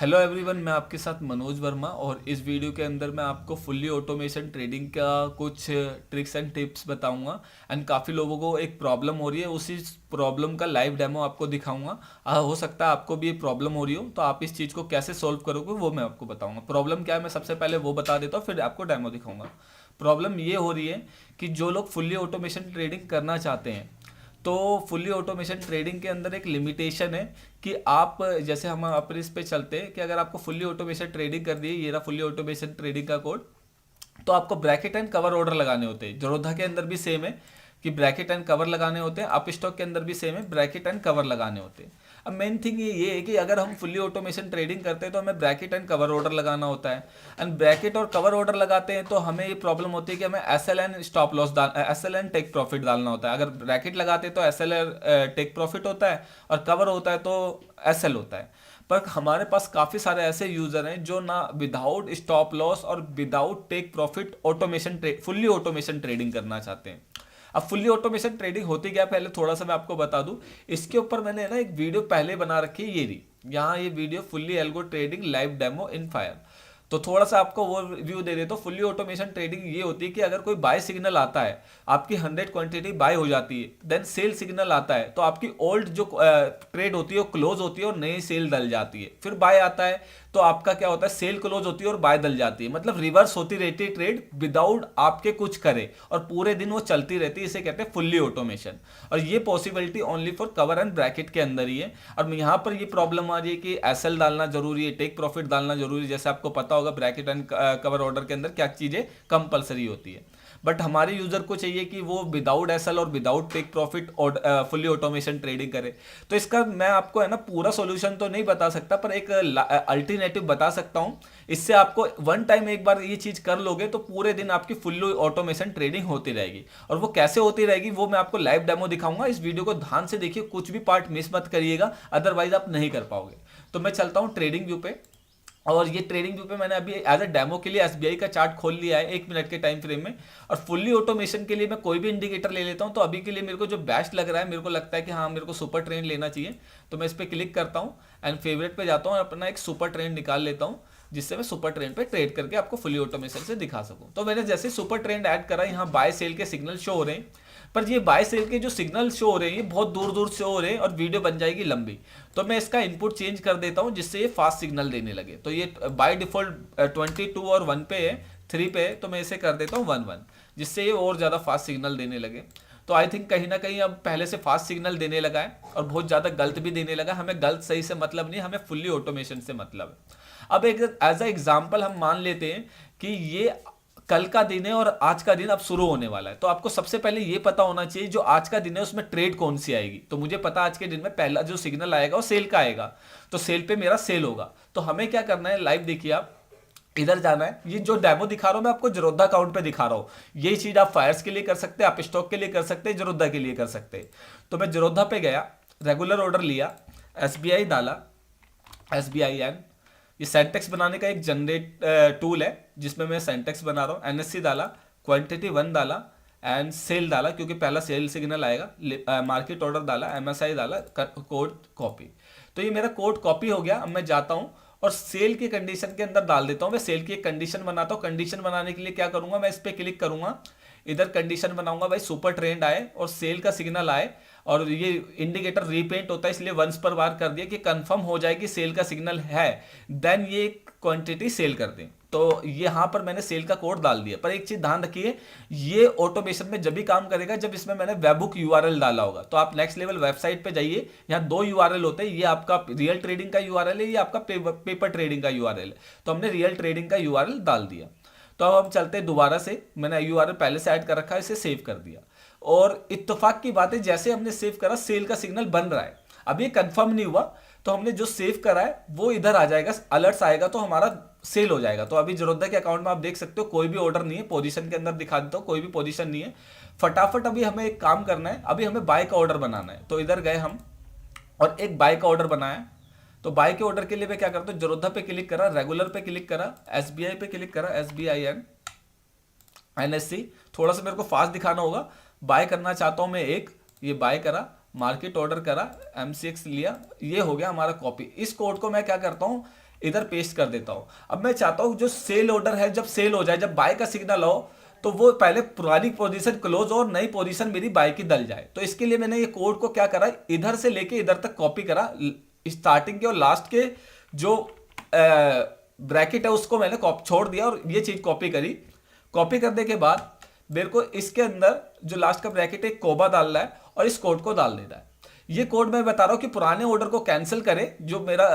Hello everyone, मैं आपके साथ मनोज वर्मा। और इस वीडियो के अंदर मैं आपको फुल्ली ऑटोमेशन ट्रेडिंग का कुछ ट्रिक्स एंड टिप्स बताऊंगा। एंड काफ़ी लोगों को एक प्रॉब्लम हो रही है, उसी प्रॉब्लम का लाइव डेमो आपको दिखाऊंगा। हो सकता है आपको भी ये प्रॉब्लम हो रही हो, तो आप इस चीज़ को कैसे सॉल्व करोगे वो मैं आपको बताऊंगा। प्रॉब्लम क्या है मैं सबसे पहले वो बता देता हूँ, फिर आपको डेमो दिखाऊंगा। प्रॉब्लम ये हो रही है कि जो लोग फुल्ली ऑटोमेशन ट्रेडिंग करना चाहते हैं, तो फुल्ली ऑटोमेशन ट्रेडिंग के अंदर एक लिमिटेशन है कि आप, जैसे हम अपने इस पे चलते हैं कि अगर आपको फुल्ली ऑटोमेशन ट्रेडिंग कर दी, ये रहा फुल्ली ऑटोमेशन ट्रेडिंग का कोड, तो आपको ब्रैकेट एंड कवर ऑर्डर लगाने होते हैं। जोरोधा के अंदर भी सेम है कि ब्रैकेट एंड कवर लगाने होते हैं, अप स्टॉक के अंदर भी सेम है, ब्रैकेट एंड कवर लगाने होते हैं। अब मेन थिंग ये है कि अगर हम फुल्ली ऑटोमेशन ट्रेडिंग करते हैं तो हमें ब्रैकेट एंड कवर ऑर्डर लगाना होता है। एंड ब्रैकेट और कवर ऑर्डर लगाते हैं तो हमें ये प्रॉब्लम होती है कि हमें S L N stop loss S L N take profit डालना होता है। अगर ब्रैकेट लगाते हैं तो एस एल टेक प्रॉफिट होता है, और कवर होता है तो एस एल होता है। पर हमारे पास काफ़ी सारे ऐसे यूज़र हैं जो ना विदाउट स्टॉप लॉस और without take profit automation fully automation trading करना चाहते हैं। अब फुल्ली ऑटोमेशन ट्रेडिंग होती क्या, पहले थोड़ा सा मैं आपको बता दूं। इसके ऊपर मैंने ना एक वीडियो पहले बना रखी है, ये रही यहाँ, ये video fully algo trading live demo in fire. तो थोड़ा सा आपको वो व्यू दे देता हूँ। फुल्ली ऑटोमेशन ट्रेडिंग ये होती है कि अगर कोई बाय सिग्नल आता है, आपकी 100 क्वांटिटी बाय हो जाती है, देन सेल सिग्नल आता है, तो आपकी ओल्ड जो ट्रेड होती है वो क्लोज होती है और नई सेल डल जाती है। फिर बाय आता है तो आपका क्या होता है, सेल क्लोज होती है और बाय डल जाती है। मतलब रिवर्स होती रहती है ट्रेड विदाउट आपके कुछ करे, और पूरे दिन वो चलती रहती है। इसे कहते हैं फुल्ली ऑटोमेशन। और ये possibility only for cover and bracket के अंदर ही है। और यहाँ पर ये प्रॉब्लम आ रही है कि एसएल डालना जरूरी है, टेक प्रॉफिट डालना जरूरी है। जैसे आपको पता होगा ब्रैकेट एंड कवर ऑर्डर के अंदर क्या चीजें कंपलसरी होती है। बट हमारे यूजर को चाहिए कि वो विदाउट एसएल और विदाउट टेक प्रॉफिट और फुल्ली ऑटोमेशन ट्रेडिंग करे। तो इसका मैं आपको है ना पूरा सॉल्यूशन तो नहीं बता सकता, पर एक अल्टरनेटिव बता सकता हूं। इससे आपको वन टाइम एक बार ये चीज कर लोगे तो पूरे दिन आपकी फुल्ली ऑटोमेशन ट्रेडिंग होती रहेगी। और वो कैसे होती रहेगी वो मैं आपको लाइव डेमो दिखाऊंगा। इस वीडियो को ध्यान से देखिए, कुछ भी पार्ट मिस मत करिएगा, अदरवाइज आप नहीं कर पाओगे। तो मैं चलता हूं ट्रेडिंग व्यू पे। और ये ट्रेडिंग व्यू पे मैंने अभी एज अ डेमो के लिए एसबीआई का चार्ट खोल लिया है 1 मिनट के टाइम फ्रेम में। और फुल्ली ऑटोमेशन के लिए मैं कोई भी इंडिकेटर ले लेता हूं। तो अभी के लिए मेरे को जो बेस्ट लग रहा है, मेरे को लगता है कि हाँ मेरे को सुपर ट्रेंड लेना चाहिए, तो मैं इस पर क्लिक करता हूँ एंड फेवरेट पे जाता हूँ और अपना एक सुपर ट्रेंड निकाल लेता हूँ, जिससे मैं सुपर ट्रेंड पे ट्रेड करके आपको फुली ऑटोमेशन से दिखा सकूं। तो मैंने जैसे सुपर ट्रेंड ऐड करा, यहाँ बाय सेल के सिग्नल शो हो रहे हैं। पर ये बाय सेल के जो सिग्नल शो हो रहे हैं ये बहुत दूर दूर से हो रहे हैं और वीडियो बन जाएगी लंबी। तो मैं इसका इनपुट चेंज कर देता हूं जिससे ये फास्ट सिग्नल देने लगे। तो ये बाय डिफॉल्ट 22 और 1 पे है, 3 पे है, तो मैं इसे कर देता हूँ 1 जिससे ये और ज़्यादा फास्ट सिग्नल देने लगे। तो आई थिंक कहीं ना कहीं अब पहले से फास्ट सिग्नल देने लगा है और बहुत ज़्यादा गलत भी देने लगा। हमें गलत सही से मतलब नहीं, हमें फुल्ली ऑटोमेशन से मतलब है। अब एक एज अ एग्जाम्पल हम मान लेते हैं कि ये कल का दिन है और आज का दिन अब शुरू होने वाला है। तो आपको सबसे पहले ये पता होना चाहिए जो आज का दिन है उसमें ट्रेड कौन सी आएगी। तो मुझे पता आज के दिन में पहला जो सिग्नल आएगा वो सेल का आएगा, तो सेल पे मेरा सेल होगा। तो हमें क्या करना है, लाइव देखिए आप, इधर जाना है। ये जो डेमो दिखा रहा हूं मैं आपको जरोधा अकाउंट पे दिखा रहा हूं। यही चीज आप फायर्स के लिए कर सकते हैं, आप स्टॉक के लिए कर सकते हैं, जरोधा के लिए कर सकते हैं। तो मैं जरोधा पे गया, रेगुलर ऑर्डर लिया, एसबीआई डाला, एसबीआई एन, ये सेंटेक्स बनाने का एक जनरेट टूल है जिसमें मैं सेंटेक्स बना रहा हूँ। एनएससी डाला, क्वांटिटी 1 डाला एंड सेल डाला क्योंकि पहला सेल सिग्नल आएगा, मार्केट ऑर्डर डाला, एमएसआई डाला, कोड कॉपी। तो ये मेरा कोड कॉपी हो गया। अब मैं जाता हूँ और सेल की कंडीशन के अंदर डाल देता हूँ। मैं सेल की एक कंडीशन बनाता हूँ। कंडीशन बनाने के लिए क्या करूंगा, मैं इस पर क्लिक करूंगा, इधर कंडीशन बनाऊंगा भाई सुपर ट्रेंड आए और सेल का सिग्नल आए। और ये इंडिकेटर रीपेंट होता है इसलिए वंस पर बार कर दिया कि कंफर्म हो जाए कि सेल का सिग्नल है, देन ये क्वांटिटी सेल कर दें। तो यहाँ पर मैंने सेल का कोड डाल दिया। पर एक चीज ध्यान रखिए, ये ऑटोमेशन में जब भी काम करेगा जब इसमें मैंने वेबबुक यूआरएल डाला होगा। तो आप नेक्स्ट लेवल वेबसाइट पे जाइए, यहाँ 2 यूआरएल होते हैं, ये आपका रियल ट्रेडिंग का यूआरएल है, ये आपका पेपर ट्रेडिंग का यूआरएल है। तो हमने रियल ट्रेडिंग का यूआरएल डाल दिया। तो अब हम चलते हैं दोबारा से, मैंने यूआरएल पहले से ऐड कर रखा है, इसे सेव कर दिया। और इत्तेफाक की बात है, जैसे हमने सेव करा सेल का सिग्नल बन रहा है। अब ये कंफर्म नहीं हुआ, तो हमने जो सेव करा है वो इधर आ जाएगा, अलर्ट्स आएगा तो हमारा सेल हो जाएगा। तो अभी जरोधा के अकाउंट में आप देख सकते हो कोई भी ऑर्डर नहीं है, पोजीशन के अंदर दिखा देता हूँ, कोई भी पोजीशन नहीं है। फटाफट अभी हमें एक काम करना है, अभी हमें बाय का ऑर्डर बनाना है। तो इधर गए हम और एक बाय का ऑर्डर बनाया। तो बाय के ऑर्डर के लिए मैं क्या करता हूँ, जरोधा पे क्लिक करा, रेगुलर पे क्लिक करा, एसबीआई पे क्लिक करा, एसबीआई एन, एनएससी, थोड़ा सा मेरे को फास्ट दिखाना होगा। बाय करना चाहता हूं मैं एक, ये बाय करा, मार्केट ऑर्डर करा, एमसीएक्स लिया, ये हो गया हमारा कॉपी। इस कोड को मैं क्या करता हूं, इधर पेस्ट कर देता हूँ। अब मैं चाहता हूँ जो सेल ऑर्डर है जब सेल हो जाए, जब बाय का सिग्नल हो, तो वो पहले पुरानी पोजीशन क्लोज हो और नई पोजीशन मेरी बाय की डल जाए। तो इसके लिए मैंने ये कोड को क्या करा, इधर से लेके इधर तक कॉपी करा, स्टार्टिंग के और लास्ट के जो ब्रैकेट है उसको मैंने छोड़ दिया और ये चीज कॉपी करी। कॉपी करने के बाद मेरे को इसके अंदर जो लास्ट का ब्रैकेट है कोबा डालना है और इस कोड को डाल देना है। ये कोड मैं बता रहा हूँ कि पुराने ऑर्डर को कैंसिल करे, जो मेरा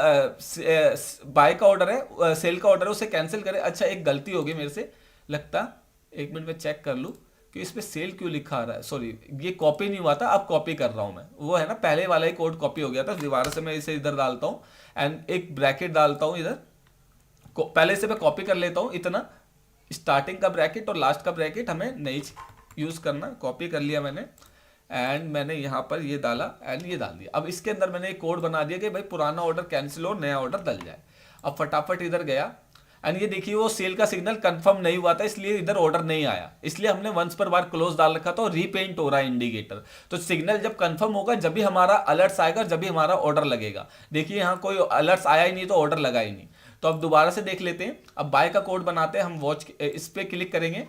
बाय का ऑर्डर है, सेल का ऑर्डर है, उसे कैंसिल करे। अच्छा एक गलती होगी मेरे से लगता, एक मिनट में चेक कर लूँ कि इसमें सेल क्यों लिखा आ रहा है। सॉरी, ये कॉपी नहीं हुआ था, अब कॉपी कर रहा हूँ मैं। वो है ना पहले वाला ही कोड कॉपी हो गया था, दोबारा से मैं इसे इधर डालता हूँ एंड एक ब्रैकेट डालता हूँ इधर। पहले से मैं कॉपी कर लेता हूँ इतना, स्टार्टिंग का ब्रैकेट और लास्ट का ब्रैकेट हमें नहीं यूज करना। कॉपी कर लिया मैंने एंड मैंने यहाँ पर ये डाला एंड ये डाल दिया। अब इसके अंदर मैंने एक कोड बना दिया कि भाई पुराना ऑर्डर कैंसिल हो, नया ऑर्डर डल जाए। अब फटाफट इधर गया एंड ये देखिए वो सेल का सिग्नल कंफर्म नहीं हुआ था, इसलिए इधर ऑर्डर नहीं आया, इसलिए हमने वंस पर बार क्लोज डाल रखा था और रीपेंट हो रहा है इंडिकेटर। तो सिग्नल जब कंफर्म होगा जब भी हमारा अलर्ट्स आएगा, जब भी हमारा ऑर्डर लगेगा। देखिए यहाँ कोई अलर्ट्स आया ही नहीं तो ऑर्डर लगा ही नहीं। तो अब दोबारा से देख लेते हैं। अब बाय का कोड बनाते हैं हम, वॉच इस पे क्लिक करेंगे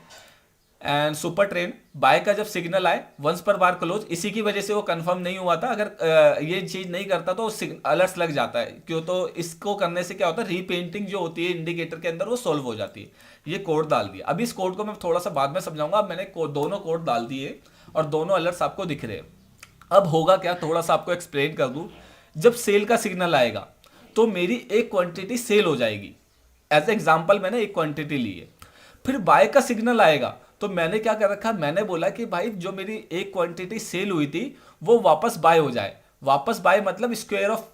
एंड सुपर ट्रेन बाय का जब सिग्नल आए वंस पर बार क्लोज, इसी की वजह से वो कंफर्म नहीं हुआ था। अगर ये चीज नहीं करता तो अलर्ट्स लग जाता है क्यों, तो इसको करने से क्या होता है, रीपेंटिंग जो होती है इंडिकेटर के अंदर वो सोल्व हो जाती है। ये कोड डाल दिया। अभी इस कोड को मैं थोड़ा सा बाद में समझाऊंगा। अब मैंने दोनों कोड डाल दिए और दोनों अलर्ट्स आपको दिख रहे हैं। अब होगा क्या, थोड़ा सा आपको एक्सप्लेन कर दूं। जब सेल का सिग्नल आएगा तो मेरी एक क्वांटिटी सेल हो जाएगी, एज एग्जाम्पल मैंने एक क्वांटिटी ली है। फिर बाय का सिग्नल आएगा तो मैंने क्या कर रखा, मैंने बोला कि भाई जो मेरी एक क्वांटिटी सेल हुई थी वो वापस बाय हो जाए। वापस बाय मतलब स्क्वायर ऑफ,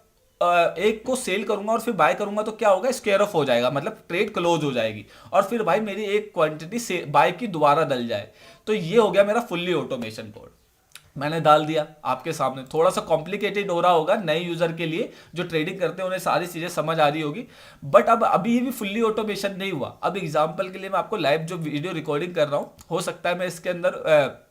एक को सेल करूंगा और फिर बाय करूंगा तो क्या होगा, स्क्वायर ऑफ हो जाएगा, मतलब ट्रेड क्लोज हो जाएगी और फिर भाई मेरी एक क्वांटिटी से बाय की दोबारा डल जाए। तो ये हो गया मेरा फुल्ली ऑटोमेशन कोड। मैंने डाल दिया आपके सामने। थोड़ा सा कॉम्प्लिकेटेड हो रहा होगा नए यूजर के लिए, जो ट्रेडिंग करते हैं उन्हें सारी चीजें समझ आ रही होगी, बट अब अभी भी फुल्ली ऑटोमेशन नहीं हुआ। अब एग्जांपल के लिए मैं आपको लाइव जो वीडियो रिकॉर्डिंग कर रहा हूं, हो सकता है मैं इसके अंदर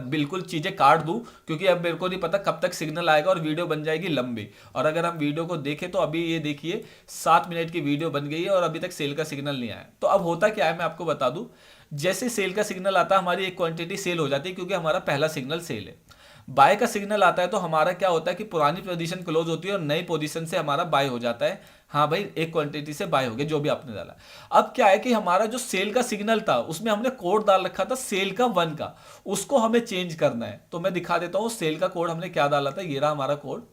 बिल्कुल चीजें काट दूं, क्योंकि अब मेरे को नहीं पता कब तक सिग्नल आएगा और वीडियो बन जाएगी लंबी। और अगर हम वीडियो को देखें तो अभी ये देखिए 7 मिनट की वीडियो बन गई है और अभी तक सेल का सिग्नल नहीं आया। तो अब होता क्या है मैं आपको बता दूं। जैसे सेल का सिग्नल आता है हमारी एक क्वांटिटी सेल हो जाती है, क्योंकि हमारा पहला सिग्नल सेल है। बाय का सिग्नल आता है तो हमारा क्या होता है कि पुरानी पोजीशन क्लोज होती है और नई पोजीशन से हमारा बाय हो जाता है। हाँ भाई एक क्वांटिटी से बाय हो गया जो भी आपने डाला। अब क्या है कि हमारा जो सेल का सिग्नल था उसमें हमने कोड डाल रखा था सेल का 1 का, उसको हमें चेंज करना है। तो मैं दिखा देता हूँ सेल का कोड हमने क्या डाला था। ये रहा हमारा कोड,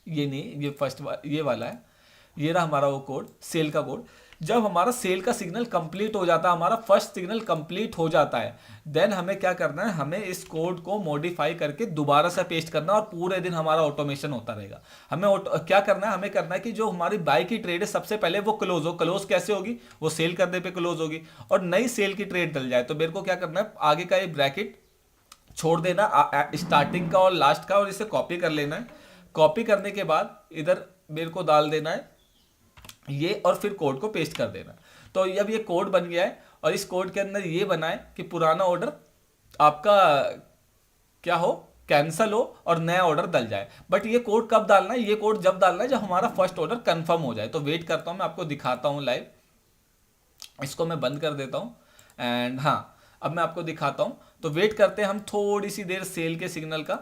ये नहीं, ये फर्स्ट ये वाला है, ये रहा हमारा वो कोड, सेल का कोड। जब हमारा सेल का सिग्नल कंप्लीट हो जाता है, हमारा फर्स्ट सिग्नल कंप्लीट हो जाता है, देन हमें क्या करना है, हमें इस कोड को मॉडिफाई करके दोबारा से पेस्ट करना और पूरे दिन हमारा ऑटोमेशन होता रहेगा। हमें क्या करना है, हमें करना है कि जो हमारी बाय की ट्रेड है सबसे पहले वो क्लोज हो। क्लोज कैसे होगी, वो सेल करने पे क्लोज होगी और नई सेल की ट्रेड डल जाए। तो मेरे को क्या करना है, आगे का एक ब्रैकेट छोड़ देना स्टार्टिंग का और लास्ट का, और इसे कॉपी कर लेना है। कॉपी करने के बाद इधर मेरे को डाल देना है ये, और फिर कोड को पेस्ट कर देना। तो अब ये कोड बन गया है और इस कोड के अंदर ये बना है कि पुराना ऑर्डर आपका क्या हो, कैंसल हो और नया ऑर्डर डल जाए। बट ये कोड कब डालना है, ये कोड जब डालना है जब हमारा फर्स्ट ऑर्डर कंफर्म हो जाए। तो वेट करता हूं, मैं आपको दिखाता हूं लाइव। इसको मैं बंद कर देता हूं एंड हाँ अब मैं आपको दिखाता हूं। तो वेट करते हैं हम थोड़ी सी देर सेल के सिग्नल का,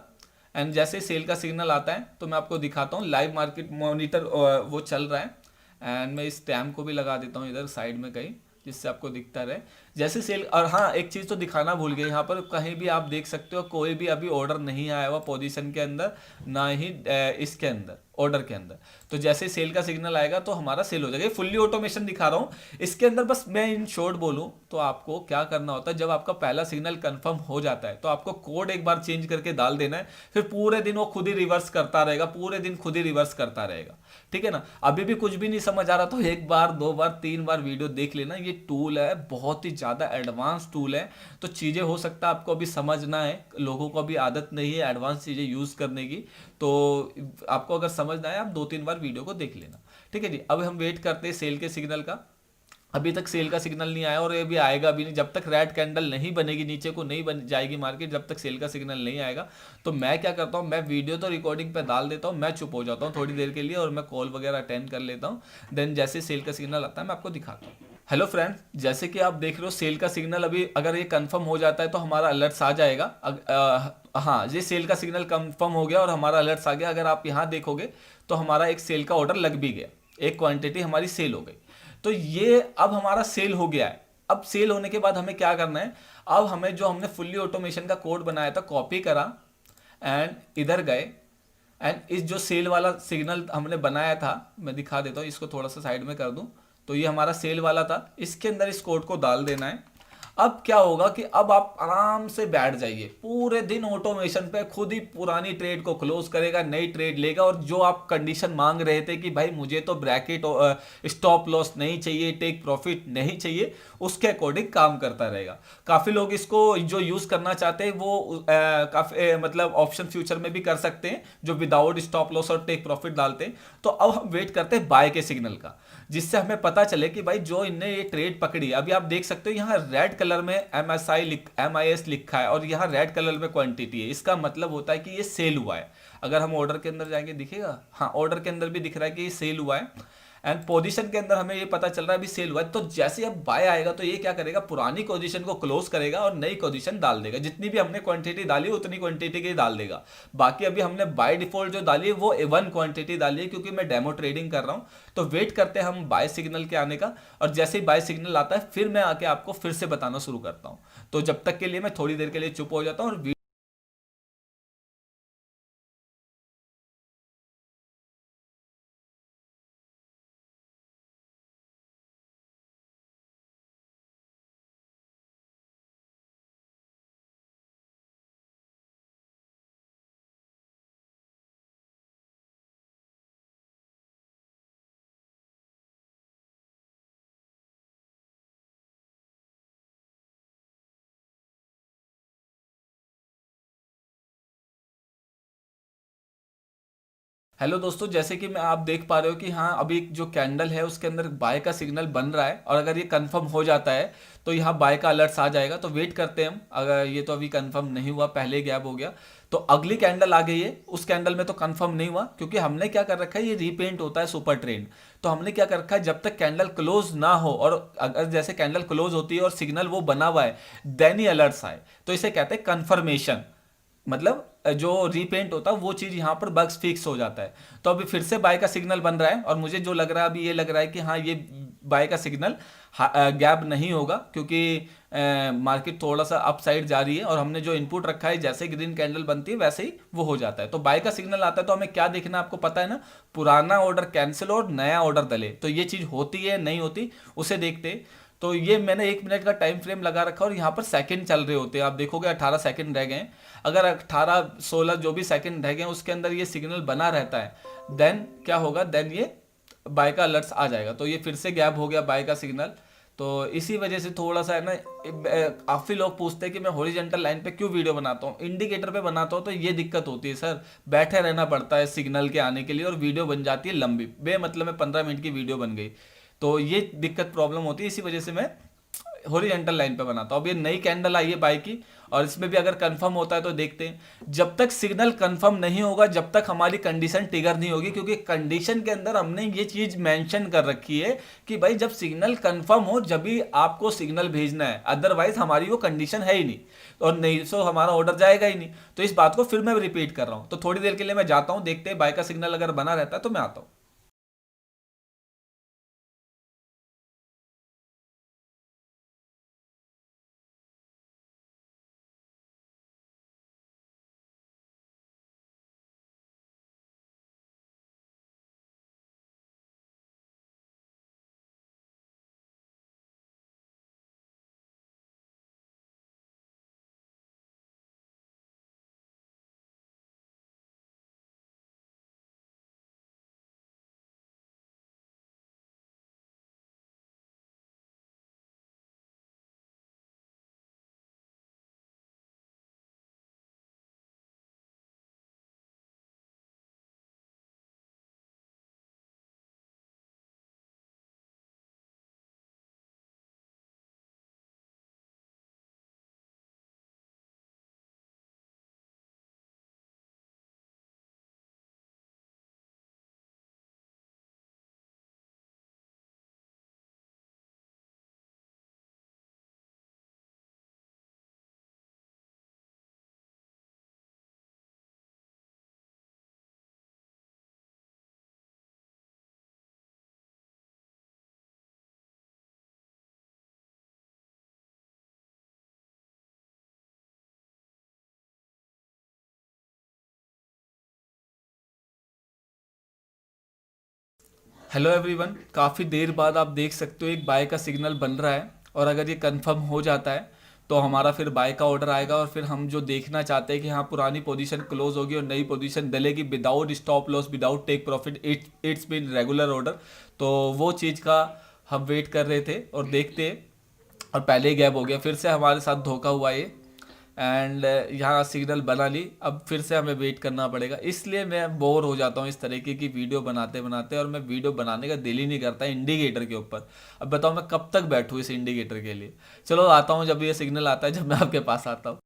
एंड जैसे सेल का सिग्नल आता है तो मैं आपको दिखाता हूँ। लाइव मार्केट मॉनिटर वो चल रहा है एंड मैं इस टैम को भी लगा देता हूँ इधर साइड में कहीं, जिससे आपको दिखता रहे जैसे सेल। और हाँ एक चीज़ तो दिखाना भूल गए, यहाँ पर कहीं भी आप देख सकते हो कोई भी अभी ऑर्डर नहीं आया हुआ पोजीशन के अंदर, ना ही इसके अंदर ऑर्डर के अंदर। तो जैसे सेल का सिग्नल आएगा तो हमारा सेल हो जाएगा। फुल्ली ऑटोमेशन दिखा रहा हूँ इसके अंदर। बस मैं इन शॉर्ट बोलूँ तो आपको क्या करना होता है, जब आपका पहला सिग्नल कंफर्म हो जाता है तो आपको कोड एक बार चेंज करके डाल देना है, फिर पूरे दिन वो खुद ही रिवर्स करता रहेगा, पूरे दिन खुद ही रिवर्स करता रहेगा। ठीक है ना। अभी भी कुछ भी नहीं समझ आ रहा तो एक बार, 2 बार, 3 बार वीडियो देख लेना। ये टूल है बहुत ही ज़्यादा एडवांस टूल है, तो चीज़ें हो सकता है आपको अभी समझना है, लोगों को अभी आदत नहीं है एडवांस चीज़ें यूज़ करने की। तो आपको अगर समझना है आप 2-3 बार वीडियो को देख लेना। ठीक है जी। अब हम वेट करते हैं सेल के सिग्नल का। अभी तक सेल का सिग्नल नहीं आया और ये भी आएगा भी नहीं जब तक रेड कैंडल नहीं बनेगी, नीचे को नहीं बन जाएगी मार्केट, जब तक सेल का सिग्नल नहीं आएगा। तो मैं क्या करता हूँ, मैं वीडियो तो रिकॉर्डिंग पे डाल देता हूँ, मैं चुप हो जाता हूँ थोड़ी देर के लिए और मैं कॉल वगैरह अटेंड कर लेता हूँ। देन जैसे सेल का सिग्नल आता है मैं आपको दिखाता हूँ। हेलो फ्रेंड, जैसे कि आप देख रहे हो सेल का सिग्नल अभी अगर ये कंफर्म हो जाता है तो हमारा अलर्ट्स आ जाएगा। हाँ, ये सेल का सिग्नल कंफर्म हो गया और हमारा अलर्ट्स आ गया। अगर आप यहाँ देखोगे तो हमारा एक सेल का ऑर्डर लग भी गया, एक क्वांटिटी हमारी सेल हो गई। तो ये अब हमारा सेल हो गया है। अब सेल होने के बाद हमें क्या करना है, अब हमें जो हमने फुल्ली ऑटोमेशन का कोड बनाया था कॉपी करा एंड इधर गए एंड इस जो सेल वाला सिग्नल हमने बनाया था, मैं दिखा देता हूँ, इसको थोड़ा सा साइड में कर दूं। तो ये हमारा सेल वाला था, इसके अंदर इस कोड को डाल देना है। अब क्या होगा कि अब आप आराम से बैठ जाइए, पूरे दिन ऑटोमेशन पे खुद ही पुरानी ट्रेड को क्लोज करेगा, नई ट्रेड लेगा और जो आप कंडीशन मांग रहे थे कि भाई मुझे तो ब्रैकेट स्टॉप लॉस नहीं चाहिए, टेक प्रॉफिट नहीं चाहिए, उसके अकॉर्डिंग काम करता रहेगा। काफी लोग इसको जो यूज करना चाहते हैं वो काफी मतलब ऑप्शन फ्यूचर में भी कर सकते हैं, जो विदाउट स्टॉप लॉस और टेक प्रॉफिट डालते हैं। तो अब हम वेट करते हैं बाय के सिग्नल का, जिससे हमें पता चले कि भाई जो इनने ये ट्रेड पकड़ी, अभी आप देख सकते हो यहाँ रेड कलर में MIS लिखा है और यहाँ रेड कलर में क्वांटिटी है, इसका मतलब होता है कि ये सेल हुआ है। अगर हम ऑर्डर के अंदर जाएंगे दिखेगा, हाँ ऑर्डर के अंदर भी दिख रहा है कि ये सेल हुआ है एंड पोजीशन के अंदर हमें ये पता चल रहा है अभी सेल हुआ है। तो जैसे अब बाय आएगा तो ये क्या करेगा, पुरानी पोजीशन को क्लोज करेगा और नई पोजीशन डाल देगा, जितनी भी हमने क्वांटिटी डाली उतनी क्वांटिटी की डाल देगा। बाकी अभी हमने बाय डिफॉल्ट जो डाली है वो वन क्वांटिटी डाली है, क्योंकि मैं डेमो ट्रेडिंग कर रहा हूँ। तो वेट करते हैं हम बाय सिग्नल के आने का, और जैसे ही बाय सिग्नल आता है फिर मैं आके आपको फिर से बताना शुरू करता हूँ। तो जब तक के लिए मैं थोड़ी देर के लिए चुप हो जाता हूँ और हेलो दोस्तों, जैसे कि मैं आप देख पा रहे हो कि हाँ अभी जो कैंडल है उसके अंदर बाय का सिग्नल बन रहा है, और अगर ये कंफर्म हो जाता है तो यहाँ बाय का अलर्ट्स आ जाएगा। तो वेट करते हैं हम, अगर ये तो अभी कंफर्म नहीं हुआ, पहले गैप हो गया। तो अगली कैंडल आ गई है, उस कैंडल में तो कंफर्म नहीं हुआ, क्योंकि हमने क्या कर रखा है, ये रीपेंट होता है सुपर ट्रेंड। तो हमने क्या कर रखा है, जब तक कैंडल क्लोज ना हो और अगर जैसे कैंडल क्लोज होती है और सिग्नल वो बना हुआ है देन ही अलर्ट्स आए, तो इसे कहते हैं कंफर्मेशन। मतलब जो रीपेंट होता है वो चीज यहाँ पर बग्स फिक्स हो जाता है। तो अभी फिर से बाय का सिग्नल बन रहा है और मुझे जो लग रहा है अभी ये लग रहा है कि हाँ ये बाय का सिग्नल गैप नहीं होगा, क्योंकि मार्केट थोड़ा सा अप साइड जा रही है और हमने जो इनपुट रखा है जैसे ग्रीन कैंडल बनती है वैसे ही वो हो जाता है। तो बाय का सिग्नल आता है तो हमें क्या देखना है, आपको पता है ना, पुराना ऑर्डर कैंसिल और नया ऑर्डर डले। तो ये चीज होती है नहीं होती उसे देखते हैं। तो ये मैंने 1 मिनट का टाइम फ्रेम लगा रखा और यहाँ पर सेकंड चल रहे होते हैं, आप देखोगे 18 सेकंड रह गए हैं। अगर 18 16 जो भी सेकंड रह गए हैं उसके अंदर ये सिग्नल बना रहता है, देन क्या होगा, देन ये बाय का अलर्ट्स आ जाएगा। तो ये फिर से गैप हो गया बाय का सिग्नल। तो इसी वजह से थोड़ा सा है ना, काफी लोग पूछते हैं कि मैं हॉरिजॉन्टल लाइन पे क्यों वीडियो बनाता हूँ, इंडिकेटर पे बनाता हूँ। तो ये दिक्कत होती है सर, बैठे रहना पड़ता है सिग्नल के आने के लिए और वीडियो बन जाती है लंबी, बेमतलब में 15 मिनट की वीडियो बन गई। तो ये दिक्कत प्रॉब्लम होती है, इसी वजह से मैं हॉरिजॉन्टल लाइन पे बनाता हूँ। अब ये नई कैंडल आई है बाय की और इसमें भी अगर कंफर्म होता है तो देखते हैं। जब तक सिग्नल कंफर्म नहीं होगा, जब तक हमारी कंडीशन ट्रिगर नहीं होगी, क्योंकि कंडीशन के अंदर हमने ये चीज मेंशन कर रखी है कि भाई जब सिग्नल कंफर्म हो जब भी आपको सिग्नल भेजना है, अदरवाइज हमारी वो कंडीशन है ही नहीं, और नहीं सो हमारा ऑर्डर जाएगा ही नहीं। तो इस बात को फिर मैं रिपीट कर रहा हूँ। तो थोड़ी देर के लिए मैं जाता हूँ, देखते हैं बाय का सिग्नल अगर बना रहता है तो मैं आता हूँ। हेलो एवरीवन, काफ़ी देर बाद आप देख सकते हो एक बाय का सिग्नल बन रहा है। और अगर ये कंफर्म हो जाता है तो हमारा फिर बाय का ऑर्डर आएगा और फिर हम जो देखना चाहते हैं कि हाँ पुरानी पोजीशन क्लोज होगी और नई पोजीशन डलेगी without stop loss without take profit, it's been regular order. तो वो चीज़ का हम वेट कर रहे थे और देखते हैं, और पहले ही गैप हो गया, फिर से हमारे साथ धोखा हुआ ये। एंड यहाँ सिग्नल बना ली, अब फिर से हमें वेट करना पड़ेगा, इसलिए मैं बोर हो जाता हूँ इस तरीके की वीडियो बनाते बनाते, और मैं वीडियो बनाने का दिल ही नहीं करता इंडिकेटर के ऊपर। अब बताओ मैं कब तक बैठूँ इस इंडिकेटर के लिए। चलो आता हूँ जब ये सिग्नल आता है, जब मैं आपके पास आता हूँ।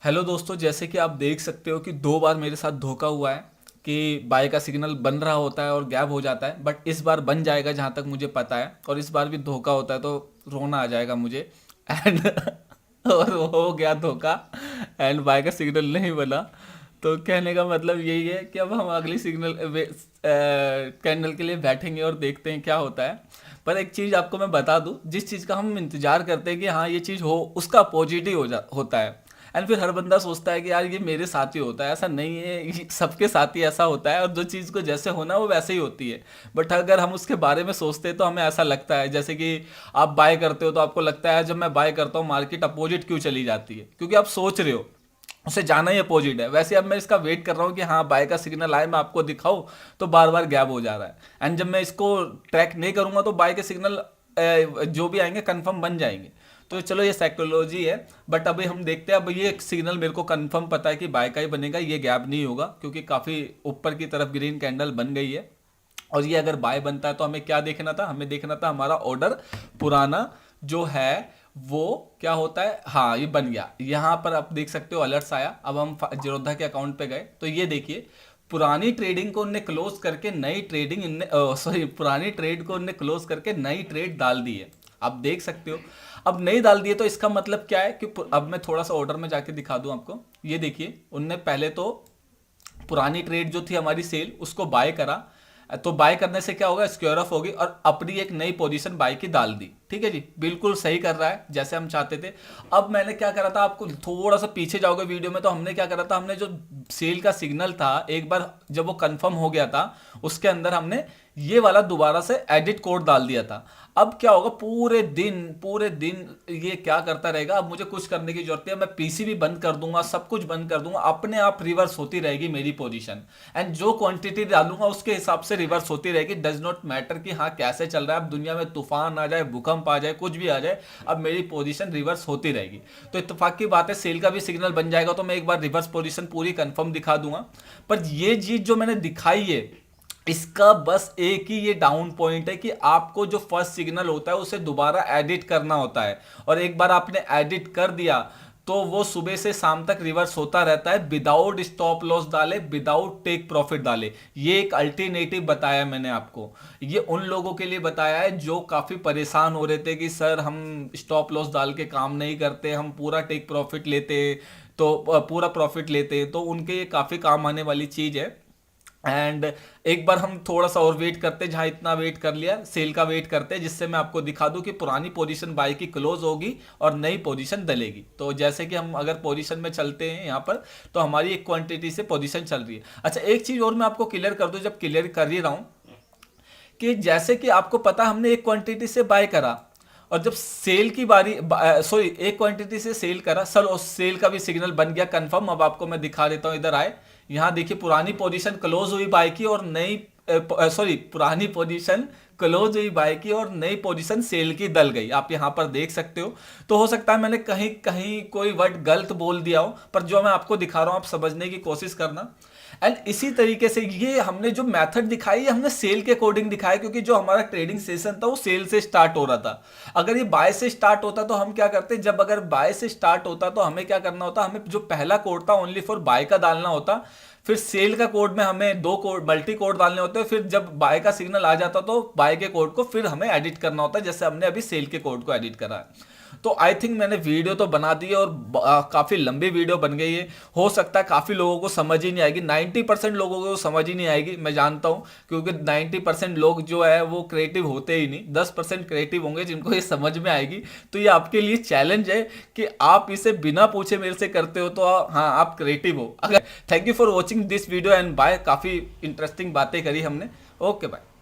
हेलो दोस्तों, जैसे कि आप देख सकते हो कि 2 बार मेरे साथ धोखा हुआ है कि बाय का सिग्नल बन रहा होता है और गैप हो जाता है, बट इस बार बन जाएगा जहाँ तक मुझे पता है, और इस बार भी धोखा होता है तो रोना आ जाएगा मुझे। एंड और हो गया धोखा, एंड बाय का सिग्नल नहीं बना। तो कहने का मतलब यही है कि अब हम अगली सिग्नल कैंडल के लिए बैठेंगे और देखते हैं क्या होता है। पर एक चीज़ आपको मैं बता दूं, जिस चीज़ का हम इंतजार करते हैं कि हाँ ये चीज़ हो, उसका पॉजिटिव होता है। एंड फिर हर बंदा सोचता है कि यार ये मेरे साथ ही होता है, ऐसा नहीं है, ये सबके साथ ही ऐसा होता है, और जो चीज़ को जैसे होना वो वैसे ही होती है। बट अगर हम उसके बारे में सोचते हैं तो हमें ऐसा लगता है, जैसे कि आप बाय करते हो तो आपको लगता है जब मैं बाय करता हूँ मार्केट अपोजिट क्यों चली जाती है, क्योंकि आप सोच रहे हो उसे जाना ही अपोजिट है। वैसे अब मैं इसका वेट कर रहा हूँ कि हाँ बाय का सिग्नल आए, मैं आपको दिखाऊं, तो बार बार गैप हो जा रहा है। एंड जब मैं इसको ट्रैक नहीं करूंगा तो बाय के सिग्नल जो भी आएंगे कंफर्म बन जाएंगे। तो चलो ये साइकोलॉजी है, बट अभी हम देखते हैं। अब ये सिग्नल मेरे को कंफर्म पता है कि बाय का ही बनेगा, ये गैप नहीं होगा, क्योंकि काफ़ी ऊपर की तरफ ग्रीन कैंडल बन गई है। और ये अगर बाय बनता है तो हमें क्या देखना था, हमें देखना था हमारा ऑर्डर पुराना जो है वो क्या होता है। हाँ ये बन गया, यहाँ पर आप देख सकते हो अलर्ट्स आया। अब हम जीरोधा के अकाउंट पे गए तो ये देखिए, पुरानी ट्रेडिंग को उनने क्लोज करके नई ट्रेडिंग इनने सॉरी पुरानी ट्रेड को उनने क्लोज करके नई ट्रेड डाल दी है, आप देख सकते हो। अब नहीं डाल दिए तो इसका मतलब क्या है कि अब मैं थोड़ा सा ऑर्डर में जाके दिखा दूं आपको। ये देखिए, उनने पहले तो पुरानी ट्रेड जो थी हमारी सेल उसको बाय करा, तो बाय करने से क्या होगा, स्क्वायर ऑफ होगी और अपनी एक नई पोजीशन बाय की डाल दी। ठीक है जी, बिल्कुल सही कर रहा है जैसे हम चाहते थे। अब मैंने क्या करा था, आपको थोड़ा सा पीछे जाओगे वीडियो में तो हमने क्या करा था, हमने जो सेल का सिग्नल था एक बार जब वो कंफर्म हो गया था उसके अंदर हमने ये वाला दोबारा से एडिट कोड डाल दिया था। अब क्या होगा, पूरे दिन ये क्या करता रहेगा। अब मुझे कुछ करने की जरूरत है, मैं पीसी भी बंद कर दूंगा, सब कुछ बंद कर दूंगा, अपने आप रिवर्स होती रहेगी मेरी पोजीशन। एंड जो क्वांटिटी डालूंगा उसके हिसाब से रिवर्स होती रहेगी। डज नॉट मैटर कि हाँ कैसे चल रहा है, अब दुनिया में तूफान आ जाए, भूकंप आ जाए, कुछ भी आ जाए, अब मेरी पोजीशन रिवर्स होती रहेगी। तो इत्तेफाक की बात है, सेल का भी सिग्नल बन जाएगा तो मैं एक बार रिवर्स पोजीशन पूरी कंफर्म दिखा दूंगा। पर ये चीज जो मैंने दिखाई है, इसका बस एक ही ये डाउन पॉइंट है कि आपको जो फर्स्ट सिग्नल होता है उसे दोबारा एडिट करना होता है, और एक बार आपने एडिट कर दिया तो वो सुबह से शाम तक रिवर्स होता रहता है, विदाउट स्टॉप लॉस डाले, विदाउट टेक प्रॉफिट डाले। ये एक अल्टरनेटिव बताया मैंने आपको, ये उन लोगों के लिए बताया है जो काफी परेशान हो रहे थे कि सर हम स्टॉप लॉस डाल के काम नहीं करते, हम पूरा टेक प्रॉफिट लेते, तो पूरा प्रॉफिट लेते, तो उनके ये काफी काम आने वाली चीज है। एंड एक बार हम थोड़ा सा और वेट करते, जहां इतना वेट कर लिया, सेल का वेट करते, जिससे मैं आपको दिखा दूं कि पुरानी पोजीशन बाय की क्लोज होगी और नई पोजीशन डलेगी। तो जैसे कि हम अगर पोजीशन में चलते हैं यहाँ पर, तो हमारी एक क्वांटिटी से पोजीशन चल रही है। अच्छा एक चीज और मैं आपको क्लियर कर दूं, जब क्लियर कर ही रहा हूं, कि जैसे कि आपको पता हमने एक क्वांटिटी से बाय करा, और जब सेल की बारी, सॉरी एक क्वांटिटी से सेल करा सर, उस सेल का भी सिग्नल बन गया कंफर्म। अब आपको मैं दिखा देता हूं, इधर आए, यहां देखिए पुरानी पोजीशन क्लोज हुई बाय की और नई, सॉरी पुरानी पोजीशन क्लोज हुई बाय की और नई पोजीशन सेल की डल गई, आप यहां पर देख सकते हो। तो हो सकता है मैंने कहीं कहीं कोई वर्ड गलत बोल दिया हो, पर जो मैं आपको दिखा रहा हूं आप समझने की कोशिश करना। एंड इसी तरीके से ये हमने जो मेथड दिखाई है हमने सेल के अकॉर्डिंग दिखाया, क्योंकि जो हमारा ट्रेडिंग सेशन था वो सेल से स्टार्ट हो रहा था। अगर ये बाय से स्टार्ट होता तो हम क्या करते, जब अगर बाय से स्टार्ट होता तो हमें क्या करना होता, हमें जो पहला कोड था ओनली फॉर बाय का डालना होता, फिर सेल का कोड में हमें 2 कोड मल्टी कोड डालने होते हैं, फिर जब बाय का सिग्नल आ जाता तो बाय के कोड को फिर हमें एडिट करना होता है, जैसे हमने अभी सेल के कोड को एडिट करा है। तो आई थिंक मैंने वीडियो तो बना दी है और काफ़ी लंबी वीडियो बन गई है। हो सकता है काफ़ी लोगों को समझ ही नहीं आएगी, 90% लोगों को समझ ही नहीं आएगी, मैं जानता हूँ, क्योंकि 90% लोग जो है वो क्रिएटिव होते ही नहीं, 10% क्रिएटिव होंगे जिनको ये समझ में आएगी। तो ये आपके लिए चैलेंज है कि आप इसे बिना पूछे मेरे से करते हो तो हाँ आप क्रिएटिव हो। अगर thank you for watching this video and bye, काफ़ी इंटरेस्टिंग बातें करी हमने। Okay bye.